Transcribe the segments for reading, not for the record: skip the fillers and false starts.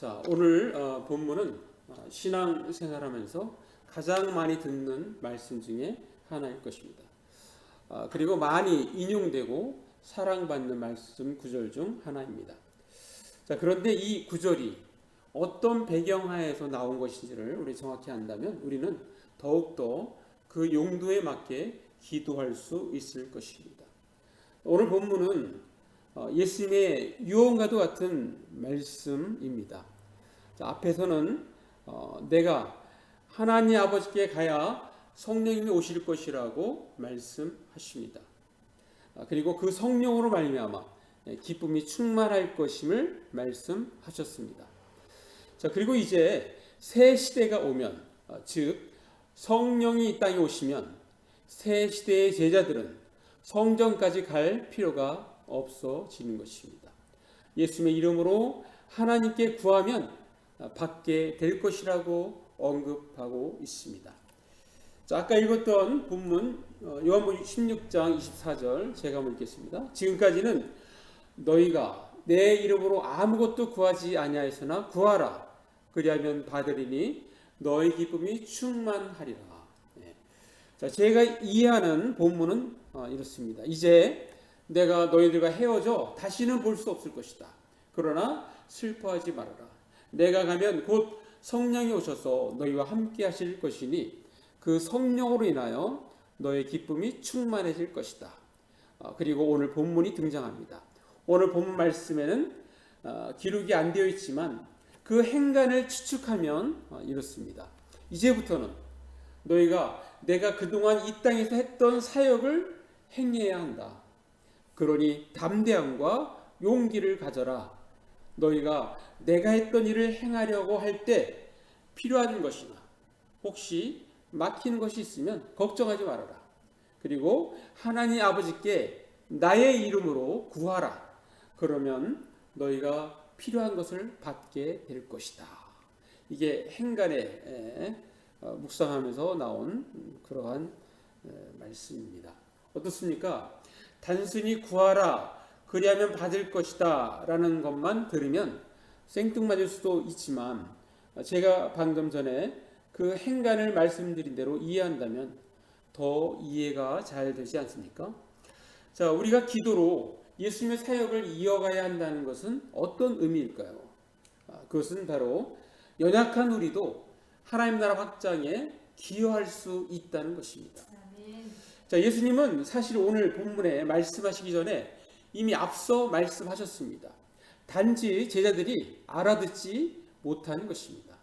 자, 오늘 본문은 신앙생활하면서 가장 많이 듣는 말씀 중에 하나일 것입니다. 그리고 많이 인용되고 사랑받는 말씀 구절 중 하나입니다. 자, 그런데 이 구절이 어떤 배경하에서 나온 것인지를 우리 정확히 안다면 우리는 더욱더 그 용도에 맞게 기도할 수 있을 것입니다. 오늘 본문은 예수님의 유언과도 같은 말씀입니다. 자, 앞에서는 내가 하나님 아버지께 가야 성령님이 오실 것이라고 말씀하십니다. 그리고 그 성령으로 말미암아 기쁨이 충만할 것임을 말씀하셨습니다. 자, 그리고 이제 새 시대가 오면, 즉 성령이 이 땅에 오시면 새 시대의 제자들은 성전까지 갈 필요가 없어지는 것입니다. 예수님의 이름으로 하나님께 구하면 받게 될 것이라고 언급하고 있습니다. 자, 아까 읽었던 본문 요한복음 16장 24절 제가 한번 읽겠습니다. 지금까지는 너희가 내 이름으로 아무것도 구하지 아니하였으나 구하라 그리하면 받으리니 너희 기쁨이 충만하리라. 자, 제가 이해하는 본문은 이렇습니다. 이제 내가 너희들과 헤어져 다시는 볼 수 없을 것이다. 그러나 슬퍼하지 말아라. 내가 가면 곧 성령이 오셔서 너희와 함께 하실 것이니 그 성령으로 인하여 너의 기쁨이 충만해질 것이다. 그리고 오늘 본문이 등장합니다. 오늘 본문 말씀에는 기록이 안 되어 있지만 그 행간을 추측하면 이렇습니다. 이제부터는 너희가 내가 그동안 이 땅에서 했던 사역을 행해야 한다. 그러니 담대함과 용기를 가져라. 너희가 내가 했던 일을 행하려고 할 때 필요한 것이나 혹시 막히는 것이 있으면 걱정하지 말아라. 그리고 하나님 아버지께 나의 이름으로 구하라. 그러면 너희가 필요한 것을 받게 될 것이다. 이게 행간에 묵상하면서 나온 그러한 말씀입니다. 어떻습니까? 단순히 구하라 그리하면 받을 것이다 라는 것만 들으면 생뚱맞을 수도 있지만 제가 방금 전에 그 행간을 말씀드린 대로 이해한다면 더 이해가 잘 되지 않습니까? 자, 우리가 기도로 예수님의 사역을 이어가야 한다는 것은 어떤 의미일까요? 그것은 바로 연약한 우리도 하나님 나라 확장에 기여할 수 있다는 것입니다. 자, 예수님은 사실 오늘 본문에 말씀하시기 전에 이미 앞서 말씀하셨습니다. 단지 제자들이 알아듣지 못하는 것입니다.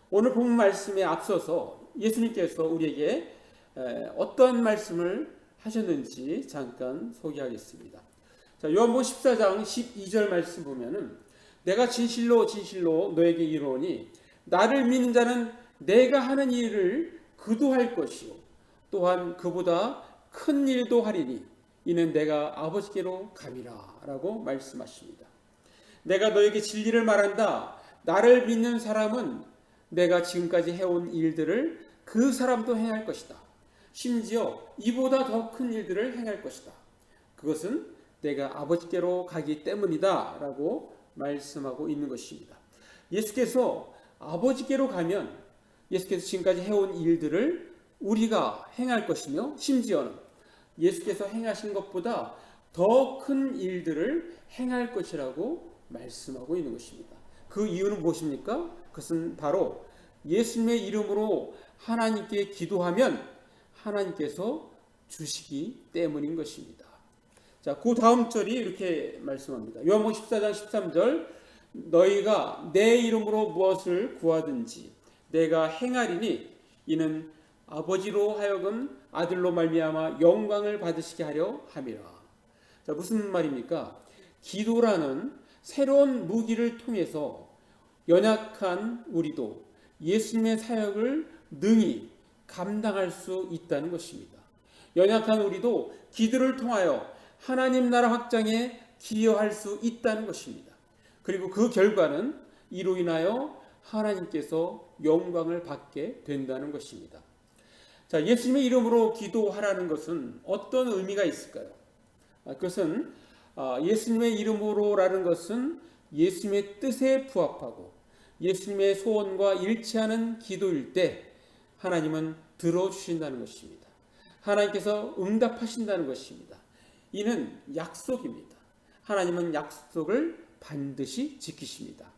오늘 본문 말씀에 앞서서 예수님께서 우리에게 어떤 말씀을 하셨는지 잠깐 소개하겠습니다. 자, 요한복음 14장 12절 말씀 보면은 내가 진실로 진실로 너에게 이르노니 나를 믿는 자는 내가 하는 일을 그도 할 것이요 또한 그보다 큰 일도 하리니 이는 내가 아버지께로 감이라 라고 말씀하십니다. 내가 너에게 진리를 말한다. 나를 믿는 사람은 내가 지금까지 해온 일들을 그 사람도 행할 것이다. 심지어 이보다 더 큰 일들을 행할 것이다. 그것은 내가 아버지께로 가기 때문이다 라고 말씀하고 있는 것입니다. 예수께서 아버지께로 가면 예수께서 지금까지 해온 일들을 우리가 행할 것이며 심지어는 예수께서 행하신 것보다 더 큰 일들을 행할 것이라고 말씀하고 있는 것입니다. 그 이유는 무엇입니까? 그것은 바로 예수님의 이름으로 하나님께 기도하면 하나님께서 주시기 때문인 것입니다. 자, 그 다음 절이 이렇게 말씀합니다. 요한복음 14장 13절 너희가 내 이름으로 무엇을 구하든지 내가 행하리니 이는 아버지로 하여금 아들로 말미암아 영광을 받으시게 하려 함이라. 자, 무슨 말입니까? 기도라는 새로운 무기를 통해서 연약한 우리도 예수님의 사역을 능히 감당할 수 있다는 것입니다. 연약한 우리도 기도를 통하여 하나님 나라 확장에 기여할 수 있다는 것입니다. 그리고 그 결과는 이로 인하여 하나님께서 영광을 받게 된다는 것입니다. 자, 예수님의 이름으로 기도하라는 것은 어떤 의미가 있을까요? 그것은 예수님의 이름으로라는 것은 예수님의 뜻에 부합하고 예수님의 소원과 일치하는 기도일 때 하나님은 들어주신다는 것입니다. 하나님께서 응답하신다는 것입니다. 이는 약속입니다. 하나님은 약속을 반드시 지키십니다.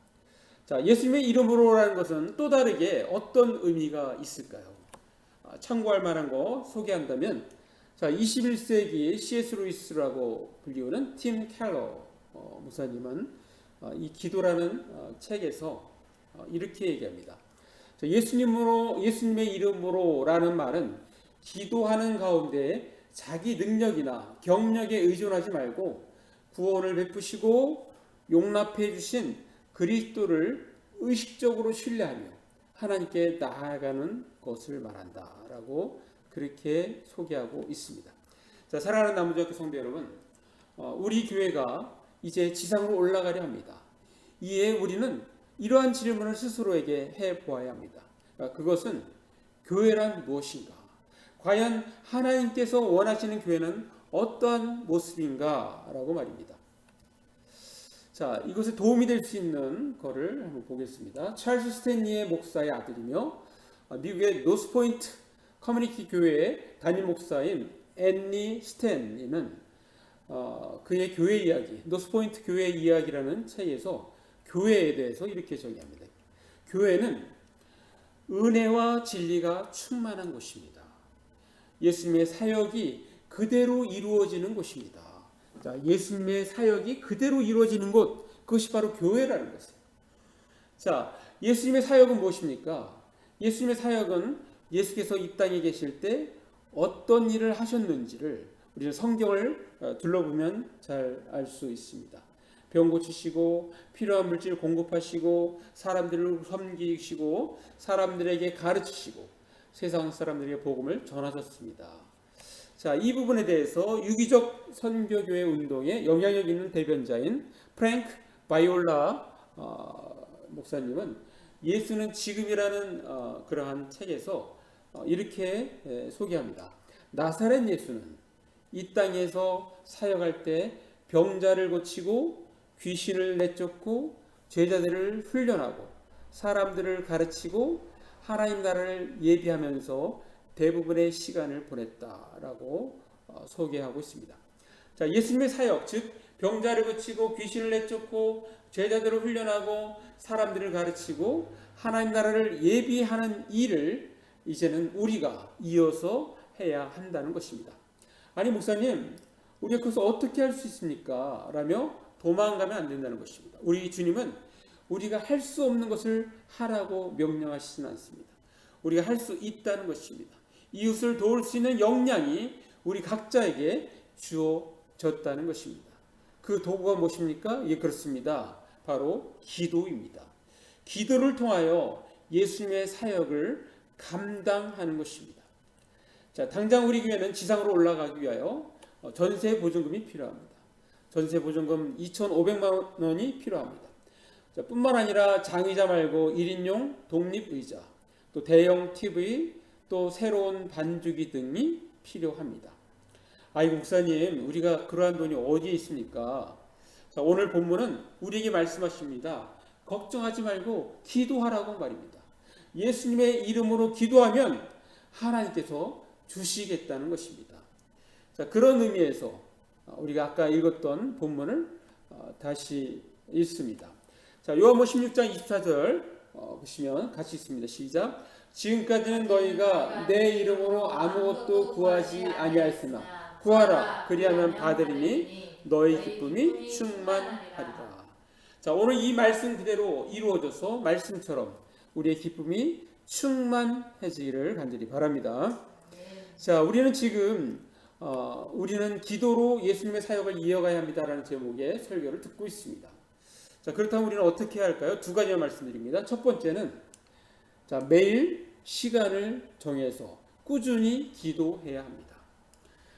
자, 예수님의 이름으로라는 것은 또 다르게 어떤 의미가 있을까요? 참고할 만한 거 소개한다면, 자, 21세기 C.S. 루이스라고 불리우는 팀 켈러 목사님은 이 기도라는 책에서 이렇게 얘기합니다. 예수님의 이름으로라는 말은 기도하는 가운데 자기 능력이나 경력에 의존하지 말고 구원을 베푸시고 용납해 주신 그리스도를 의식적으로 신뢰하며 하나님께 나아가는 것을 말한다라고 그렇게 소개하고 있습니다. 자, 사랑하는 남부중학교 성도 여러분, 우리 교회가 이제 지상으로 올라가려 합니다. 이에 우리는 이러한 질문을 스스로에게 해보아야 합니다. 그것은 교회란 무엇인가? 과연 하나님께서 원하시는 교회는 어떠한 모습인가? 라고 말입니다. 자, 이것에 도움이 될 수 있는 것을 한번 보겠습니다. 찰스 스탠리의 목사의 아들이며 미국의 노스포인트 커뮤니티 교회의 담임 목사인 앤니 스탠리는 그의 교회 이야기, 노스포인트 교회 이야기라는 책에서 교회에 대해서 이렇게 정의합니다. 교회는 은혜와 진리가 충만한 곳입니다. 예수님의 사역이 그대로 이루어지는 곳입니다. 자, 예수님의 사역이 그대로 이루어지는 곳, 그것이 바로 교회라는 것이에요. 자, 예수님의 사역은 무엇입니까? 예수님의 사역은 예수께서 이 땅에 계실 때 어떤 일을 하셨는지를 우리는 성경을 둘러보면 잘 알 수 있습니다. 병 고치시고 필요한 물질 공급하시고 사람들을 섬기시고 사람들에게 가르치시고 세상 사람들에게 복음을 전하셨습니다. 자, 이 부분에 대해서 유기적 선교교회 운동의 영향력 있는 대변자인 프랭크 바이올라 목사님은 예수는 지금이라는 그러한 책에서 이렇게 소개합니다. 나사렛 예수는 이 땅에서 사역할 때 병자를 고치고 귀신을 내쫓고 제자들을 훈련하고 사람들을 가르치고 하나님 나라를 예비하면서 대부분의 시간을 보냈다라고 소개하고 있습니다. 자, 예수님의 사역, 즉 병자를 고치고 귀신을 내쫓고 제자들을 훈련하고 사람들을 가르치고 하나님 나라를 예비하는 일을 이제는 우리가 이어서 해야 한다는 것입니다. 아니 목사님, 우리가 그것을 어떻게 할 수 있습니까? 라며 도망가면 안 된다는 것입니다. 우리 주님은 우리가 할 수 없는 것을 하라고 명령하시지는 않습니다. 우리가 할 수 있다는 것입니다. 이웃을 도울 수 있는 역량이 우리 각자에게 주어졌다는 것입니다. 그 도구가 무엇입니까? 예, 그렇습니다. 바로 기도입니다. 기도를 통하여 예수님의 사역을 감당하는 것입니다. 자, 당장 우리 교회는 지상으로 올라가기 위하여 전세 보증금이 필요합니다. 전세 보증금 2,500만 원이 필요합니다. 자, 뿐만 아니라 장의자 말고 1인용 독립의자, 또 대형 TV, 또 새로운 반주기 등이 필요합니다. 아이 목사님, 우리가 그러한 돈이 어디에 있습니까? 자, 오늘 본문은 우리에게 말씀하십니다. 걱정하지 말고 기도하라고 말입니다. 예수님의 이름으로 기도하면 하나님께서 주시겠다는 것입니다. 자, 그런 의미에서 우리가 아까 읽었던 본문을 다시 읽습니다. 자, 요한복음 16장 24절 보시면 같이 있습니다. 시작. 지금까지는 너희가 내 이름으로 아무것도 구하지 아니하였으나 구하라 그리하면 받으리니 너희 기쁨이 충만하리라. 자, 오늘 이 말씀 그대로 이루어져서 말씀처럼 우리의 기쁨이 충만해지기를 간절히 바랍니다. 자, 우리는 지금 우리는 기도로 예수님의 사역을 이어가야 합니다라는 제목의 설교를 듣고 있습니다. 자, 그렇다면 우리는 어떻게 해야 할까요? 두 가지만 말씀드립니다. 첫 번째는 자, 매일 시간을 정해서 꾸준히 기도해야 합니다.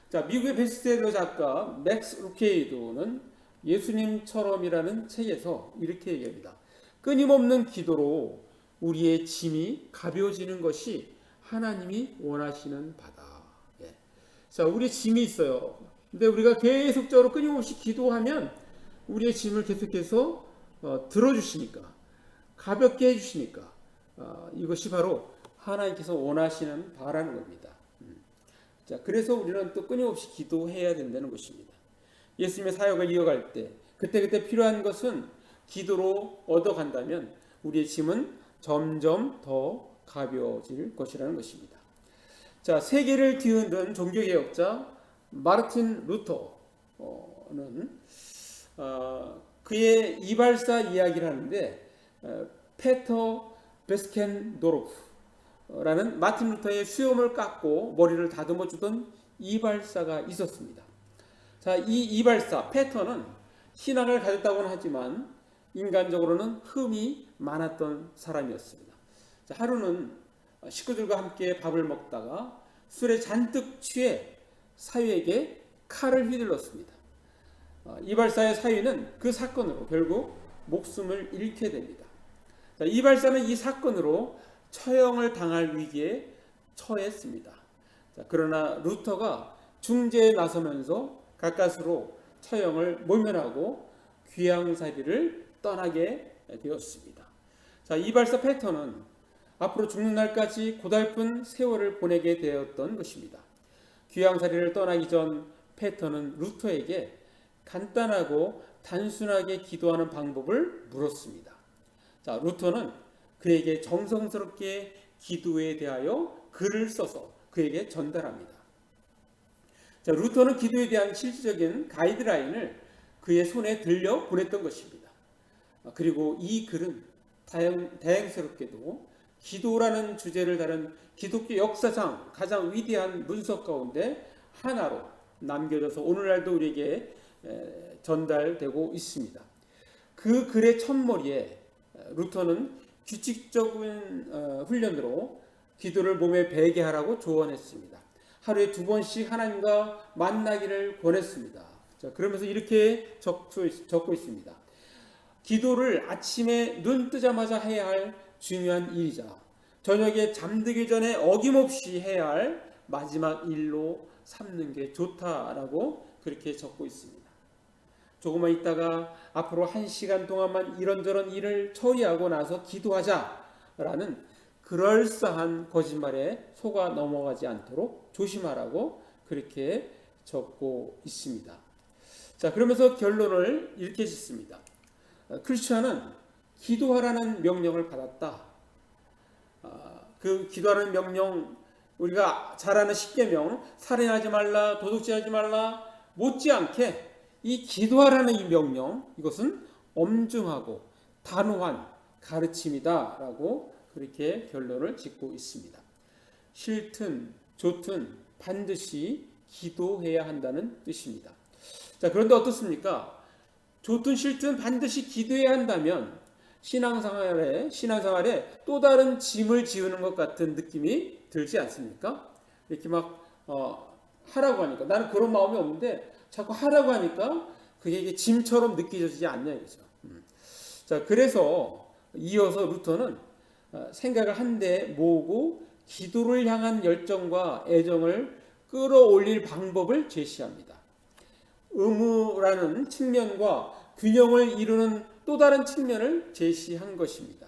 자, 미국의 베스트셀러 작가 맥스 루케이도는 예수님처럼이라는 책에서 이렇게 얘기합니다. 끊임없는 기도로 우리의 짐이 가벼워지는 것이 하나님이 원하시는 바다. 예. 자, 우리의 짐이 있어요. 근데 우리가 계속적으로 끊임없이 기도하면 우리의 짐을 계속해서 들어주시니까 가볍게 해주시니까 이것이 바로 하나님께서 원하시는 바라는 겁니다. 자, 그래서 우리는 또 끊임없이 기도해야 된다는 것입니다. 예수님의 사역을 이어갈 때 그때그때 필요한 것은 기도로 얻어간다면 우리의 짐은 점점 더 가벼워질 것이라는 것입니다. 자, 세계를 뒤흔든 종교개혁자 마르틴 루터는 그의 이발사 이야기를 하는데 페터 베스켄도르프라는 마틴 루터의 수염을 깎고 머리를 다듬어 주던 이발사가 있었습니다. 자, 이 이발사 페터는 신앙을 가졌다고는 하지만 인간적으로는 흠이 많았던 사람이었습니다. 자, 하루는 식구들과 함께 밥을 먹다가 술에 잔뜩 취해 사위에게 칼을 휘둘렀습니다. 이발사의 사위는 그 사건으로 결국 목숨을 잃게 됩니다. 자, 이발사는 이 사건으로 처형을 당할 위기에 처했습니다. 자, 그러나 루터가 중재에 나서면서 가까스로 처형을 모면하고 귀양살이를 떠나게 되었습니다. 자, 이발사 페터는 앞으로 죽는 날까지 고달픈 세월을 보내게 되었던 것입니다. 귀양살이를 떠나기 전 페터는 루터에게 간단하고 단순하게 기도하는 방법을 물었습니다. 자, 루터는 그에게 정성스럽게 기도에 대하여 글을 써서 그에게 전달합니다. 자, 루터는 기도에 대한 실질적인 가이드라인을 그의 손에 들려 보냈던 것입니다. 그리고 이 글은 다행스럽게도 기도라는 주제를 다룬 기독교 역사상 가장 위대한 문서 가운데 하나로 남겨져서 오늘날도 우리에게 전달되고 있습니다. 그 글의 첫머리에 루터는 규칙적인 훈련으로 기도를 몸에 배게 하라고 조언했습니다. 하루에 2번씩 하나님과 만나기를 권했습니다. 자, 그러면서 이렇게 적고 있습니다. 기도를 아침에 눈 뜨자마자 해야 할 중요한 일이자 저녁에 잠들기 전에 어김없이 해야 할 마지막 일로 삼는 게 좋다라고 그렇게 적고 있습니다. 조금만 있다가 앞으로 1시간 동안만 이런저런 일을 처리하고 나서 기도하자라는 그럴싸한 거짓말에 속아 넘어가지 않도록 조심하라고 그렇게 적고 있습니다. 자, 그러면서 결론을 이렇게 짓습니다. 크리스천은 기도하라는 명령을 받았다. 그 기도하는 명령, 우리가 잘 아는 10계명, 살인하지 말라, 도둑질하지 말라, 못지않게 이 기도하라는 이 명령, 이것은 엄중하고 단호한 가르침이다라고 그렇게 결론을 짓고 있습니다. 싫든 좋든 반드시 기도해야 한다는 뜻입니다. 자, 그런데 어떻습니까? 좋든 싫든 반드시 기도해야 한다면 신앙생활에 또 다른 짐을 지우는 것 같은 느낌이 들지 않습니까? 이렇게 막 하라고 하니까 나는 그런 마음이 없는데 자꾸 하라고 하니까 그게 짐처럼 느껴지지 않냐 이거죠. 자, 그래서 이어서 루터는 생각을 한데 모으고 기도를 향한 열정과 애정을 끌어올릴 방법을 제시합니다. 의무라는 측면과 균형을 이루는 또 다른 측면을 제시한 것입니다.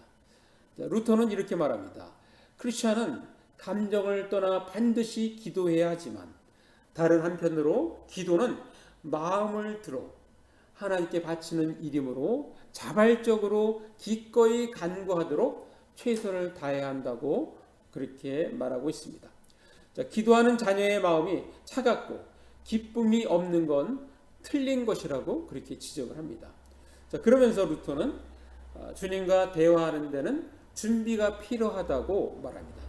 자, 루터는 이렇게 말합니다. 크리스천은 감정을 떠나 반드시 기도해야 하지만 다른 한편으로 기도는 마음을 들어 하나님께 바치는 일이므로 자발적으로 기꺼이 간구하도록 최선을 다해야 한다고 그렇게 말하고 있습니다. 자, 기도하는 자녀의 마음이 차갑고 기쁨이 없는 건 틀린 것이라고 그렇게 지적을 합니다. 자, 그러면서 루터는 주님과 대화하는 데는 준비가 필요하다고 말합니다.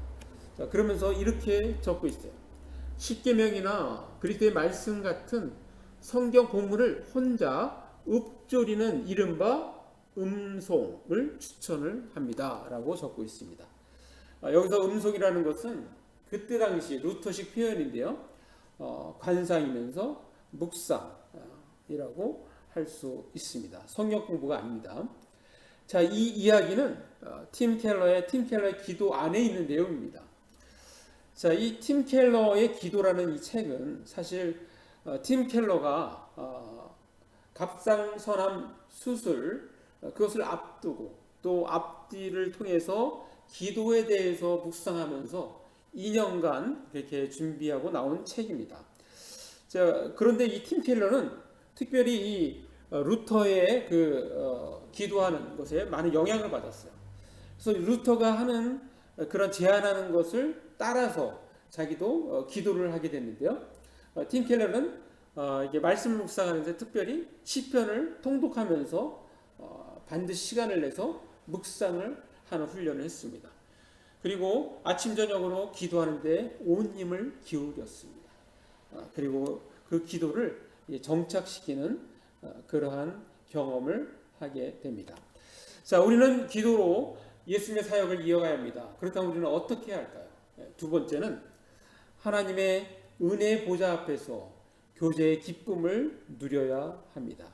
자, 그러면서 이렇게 적고 있어요. 십계명이나 그리스도의 말씀 같은 성경 본문을 혼자 읊조리는 이른바 음송을 추천을 합니다 라고 적고 있습니다. 여기서 음송이라는 것은 그때 당시 루터식 표현인데요, 관상이면서 묵상이라고 할 수 있습니다. 성경 공부가 아닙니다. 자, 이 이야기는 팀 켈러의 기도 안에 있는 내용입니다. 자, 이 팀 켈러의 기도라는 이 책은 사실 팀 켈러가 갑상선암 수술 그것을 앞두고 또 앞뒤를 통해서 기도에 대해서 묵상하면서 2년간 이렇게 준비하고 나온 책입니다. 자, 그런데 이 팀 켈러는 특별히 이 루터의 기도하는 것에 많은 영향을 받았어요. 그래서 루터가 하는 그런 제안하는 것을 따라서 자기도 기도를 하게 됐는데요. 팀 켈러는 이게 말씀 묵상하는데 특별히 시편을 통독하면서 반드시 시간을 내서 묵상을 하는 훈련을 했습니다. 그리고 아침 저녁으로 기도하는데 온 힘을 기울였습니다. 그리고 그 기도를 정착시키는 그러한 경험을 하게 됩니다. 자, 우리는 기도로 예수님의 사역을 이어가야 합니다. 그렇다면 우리는 어떻게 해야 할까요? 두 번째는 하나님의 은혜의 보좌 앞에서 교제의 기쁨을 누려야 합니다.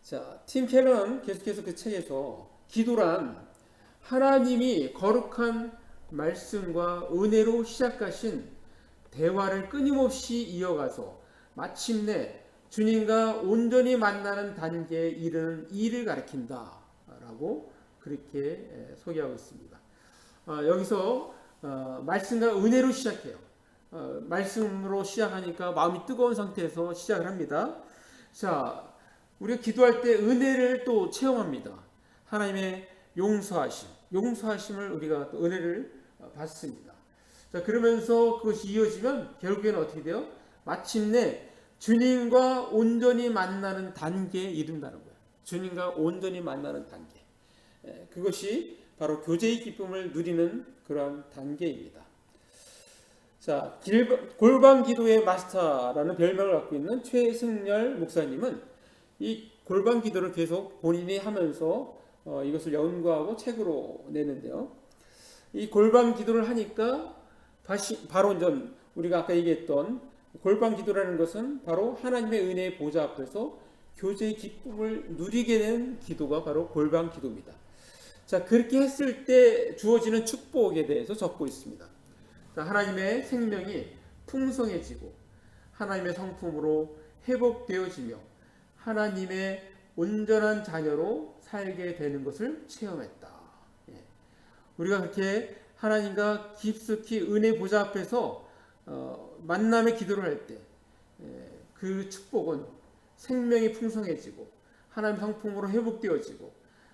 자, 팀 켈러는 계속해서 그 책에서 기도란 하나님이 거룩한 말씀과 은혜로 시작하신 대화를 끊임없이 이어가서 마침내 주님과 온전히 만나는 단계에 이르는 일을 가리킨다 라고 그렇게 소개하고 있습니다. 여기서 말씀과 은혜로 시작해요. 말씀으로 시작하니까 마음이 뜨거운 상태에서 시작을 합니다. 자, 우리가 기도할 때 은혜를 또 체험합니다. 하나님의 용서하심을 우리가 또 은혜를 받습니다. 자, 그러면서 그것이 이어지면 결국에는 어떻게 돼요? 마침내 주님과 온전히 만나는 단계에 이른다는 거예요. 주님과 온전히 만나는 단계. 그것이 바로 교제의 기쁨을 누리는 그런 단계입니다. 자, 골방 기도의 마스터라는 별명을 갖고 있는 최승열 목사님은 이 골방 기도를 계속 본인이 하면서 이것을 연구하고 책으로 내는데요. 이 골방 기도를 하니까 바로 우리가 아까 얘기했던 골방 기도라는 것은 바로 하나님의 은혜의 보좌 앞에서 교제의 기쁨을 누리게 된 기도가 바로 골방 기도입니다. 자, 그렇게 했을 때 주어지는 축복에 대해서 적고 있습니다. 자, 하나님의 생명이 풍성해지고 하나님의 성품으로 회복되어지며 하나님의 온전한 자녀로 살게 되는 것을 체험했다. 우리가 그렇게 하나님과 깊숙이 은혜 보좌 앞에서 만남의 기도를 할 때 그 축복은 생명이 풍성해지고 하나님 성품으로 회복되어지고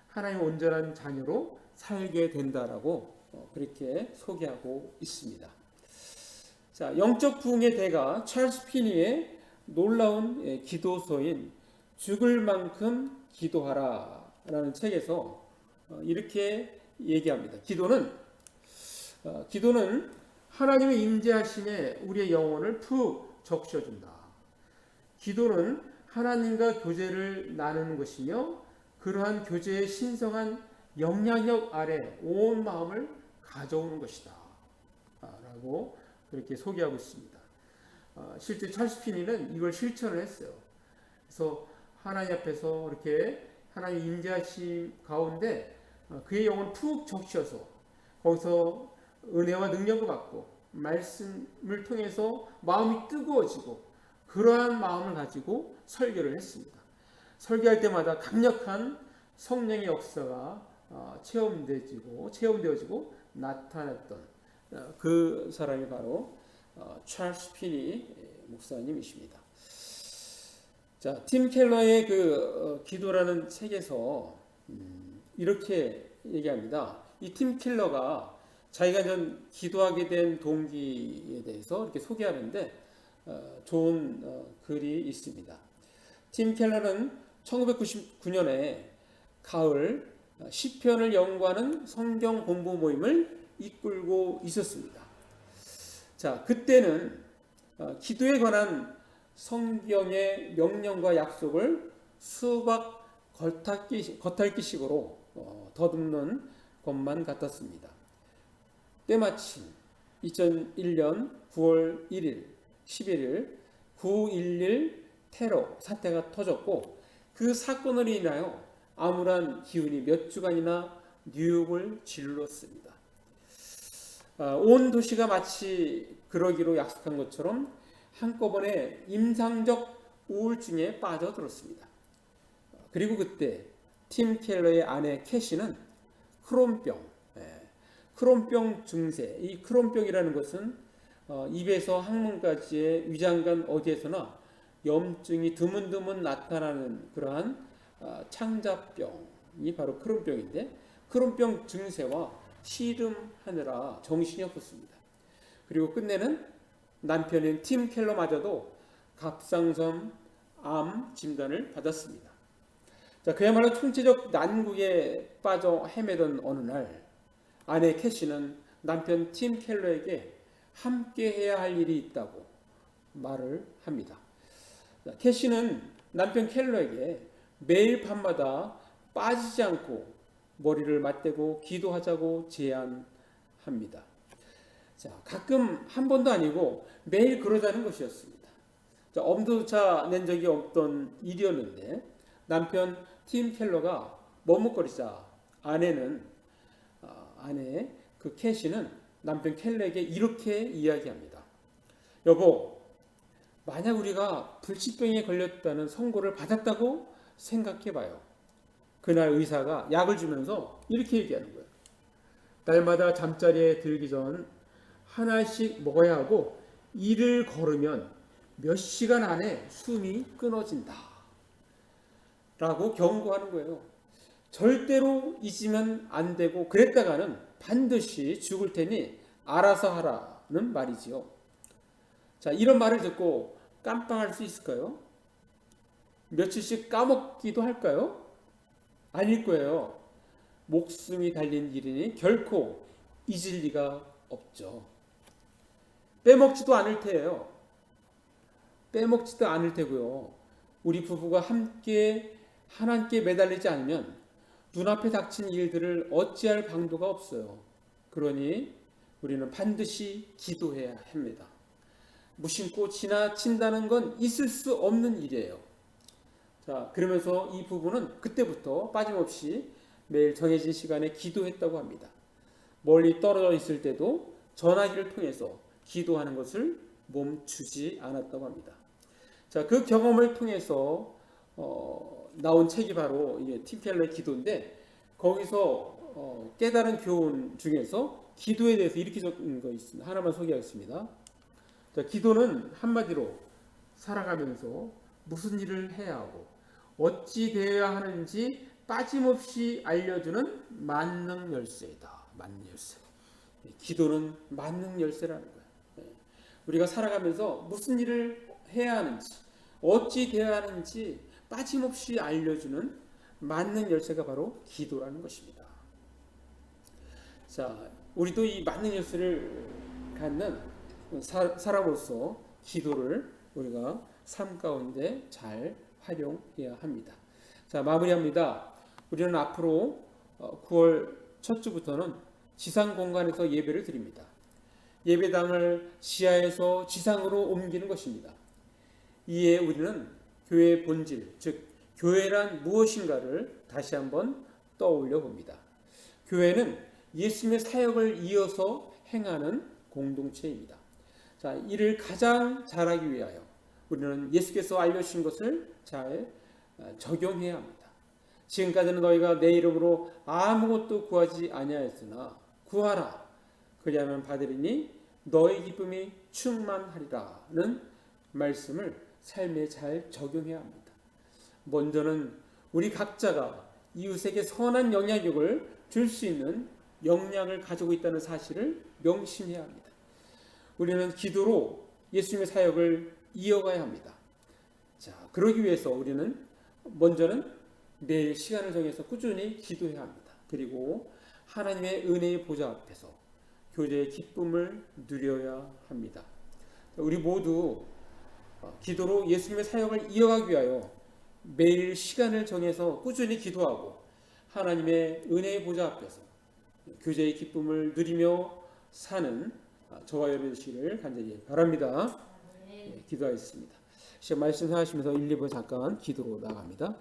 하나님의 온전한 자녀로 살게 된다라고 그렇게 소개하고 있습니다. 자, 영적 부흥의 대가 찰스 피니의 놀라운 기도서인 죽을 만큼 기도하라라는 책에서 이렇게 얘기합니다. 기도는 하나님의 임재하심에 우리의 영혼을 푹 적셔준다. 기도는 하나님과 교제를 나누는 것이며 그러한 교제의 신성한 영향력 아래 온 마음을 가져오는 것이다 라고 그렇게 소개하고 있습니다. 실제 찰스 피니는 이걸 실천을 했어요. 그래서 하나님 앞에서 이렇게 하나님 임재하심 가운데 그의 영혼을 푹 적셔서 거기서 은혜와 능력을 받고 말씀을 통해서 마음이 뜨거워지고 그러한 마음을 가지고 설교를 했습니다. 설교할 때마다 강력한 성령의 역사가 체험되어지고 나타났던 그 사람이 바로 찰스 피니 목사님이십니다. 자, 팀 켈러의 기도라는 책에서 이렇게 얘기합니다. 이 팀 켈러가 자기가 기도하게 된 동기에 대해서 이렇게 소개하는데 좋은 글이 있습니다. 팀 켈러는 1999년에 가을 시편을 연구하는 성경 공부 모임을 이끌고 있었습니다. 자, 그때는 기도에 관한 성경의 명령과 약속을 수박 겉핥기식으로 더듬는 것만 같았습니다. 때마침 2001년 9월 1일, 11일 9.11 테러 사태가 터졌고 그 사건으로 인하여 암울한 기운이 몇 주간이나 뉴욕을 질렀습니다. 온 도시가 마치 그러기로 약속한 것처럼 한꺼번에 임상적 우울증에 빠져들었습니다. 그리고 그때 팀 켈러의 아내 캐시는 크론병, 크론병 증세. 이 크론병이라는 것은 입에서 항문까지의 위장관 어디에서나 염증이 드문드문 나타나는 그러한 창자병이 바로 크론병인데, 크론병 증세와 씨름하느라 정신이 없었습니다. 그리고 끝내는 남편인 팀 켈러마저도 갑상선 암 진단을 받았습니다. 자, 그야말로 총체적 난국에 빠져 헤매던 어느 날 아내 캐시는 남편 팀 켈러에게 함께 해야 할 일이 있다고 말을 합니다. 자, 캐시는 남편 켈러에게 매일 밤마다 빠지지 않고 머리를 맞대고 기도하자고 제안합니다. 자, 가끔 한 번도 아니고 매일 그러자는 것이었습니다. 자, 엄두조차 낸 적이 없던 일이었는데 남편 팀 켈러가 머뭇거리자 아내 그 캐시는 남편 켈러에게 이렇게 이야기합니다. 여보, 만약 우리가 불치병에 걸렸다는 선고를 받았다고 생각해봐요. 그날 의사가 약을 주면서 이렇게 얘기하는 거예요. 날마다 잠자리에 들기 전 하나씩 먹어야 하고 이를 걸으면 몇 시간 안에 숨이 끊어진다 라고 경고하는 거예요. 절대로 잊으면 안 되고 그랬다가는 반드시 죽을 테니 알아서 하라는 말이지요. 자, 이런 말을 듣고 깜빵할 수 있을까요? 며칠씩 까먹기도 할까요? 아닐 거예요. 목숨이 달린 일이니 결코 잊을 리가 없죠. 빼먹지도 않을 테예요. 빼먹지도 않을 테고요. 우리 부부가 함께 하나님께 매달리지 않으면 눈앞에 닥친 일들을 어찌할 방도가 없어요. 그러니 우리는 반드시 기도해야 합니다. 무심코 지나친다는 건 있을 수 없는 일이에요. 자, 그러면서 이 부부는 그때부터 빠짐없이 매일 정해진 시간에 기도했다고 합니다. 멀리 떨어져 있을 때도 전화기를 통해서 기도하는 것을 멈추지 않았다고 합니다. 자, 그 경험을 통해서 나온 책이 바로 팀 켈러의 기도인데, 거기서 깨달은 교훈 중에서 기도에 대해서 이렇게 적은 거 있습니다. 하나만 소개하겠습니다. 자, 기도는 한마디로 살아가면서 무슨 일을 해야 하고 어찌 되어야 하는지 빠짐없이 알려주는 만능 열쇠이다. 만능 열쇠. 기도는 만능 열쇠라는 거예요. 우리가 살아가면서 무슨 일을 해야 하는지 어찌 되어야 하는지 빠짐없이 알려주는 만능 열쇠가 바로 기도라는 것입니다. 자, 우리도 이 만능 열쇠를 갖는 사람으로서 기도를 우리가 삶 가운데 잘 활용해야 합니다. 자, 마무리합니다. 우리는 앞으로 9월 첫 주부터는 지상 공간에서 예배를 드립니다. 예배당을 지하에서 지상으로 옮기는 것입니다. 이에 우리는 교회의 본질, 즉 교회란 무엇인가를 다시 한번 떠올려 봅니다. 교회는 예수님의 사역을 이어서 행하는 공동체입니다. 자, 이를 가장 잘하기 위하여 우리는 예수께서 알려주신 것을 잘 적용해야 합니다. 지금까지는 너희가 내 이름으로 아무것도 구하지 아니하였으나 구하라, 그리하면 받으리니 너희 기쁨이 충만하리라는 말씀을 삶에 잘 적용해야 합니다. 먼저는 우리 각자가 이웃에게 선한 영향력을 줄 수 있는 역량을 가지고 있다는 사실을 명심해야 합니다. 우리는 기도로 예수님의 사역을 이어가야 합니다. 자, 그러기 위해서 우리는 먼저는 매일 시간을 정해서 꾸준히 기도해야 합니다. 그리고 하나님의 은혜의 보좌 앞에서 교제의 기쁨을 누려야 합니다. 우리 모두 기도로 예수님의 사역을 이어가기 위하여 매일 시간을 정해서 꾸준히 기도하고 하나님의 은혜의 보좌 앞에서 교제의 기쁨을 누리며 사는 저와 여러분 되시기를 간절히 바랍니다. 네, 기도하겠습니다. 시간 말씀 하시면서 1, 2분 잠깐 기도로 나갑니다.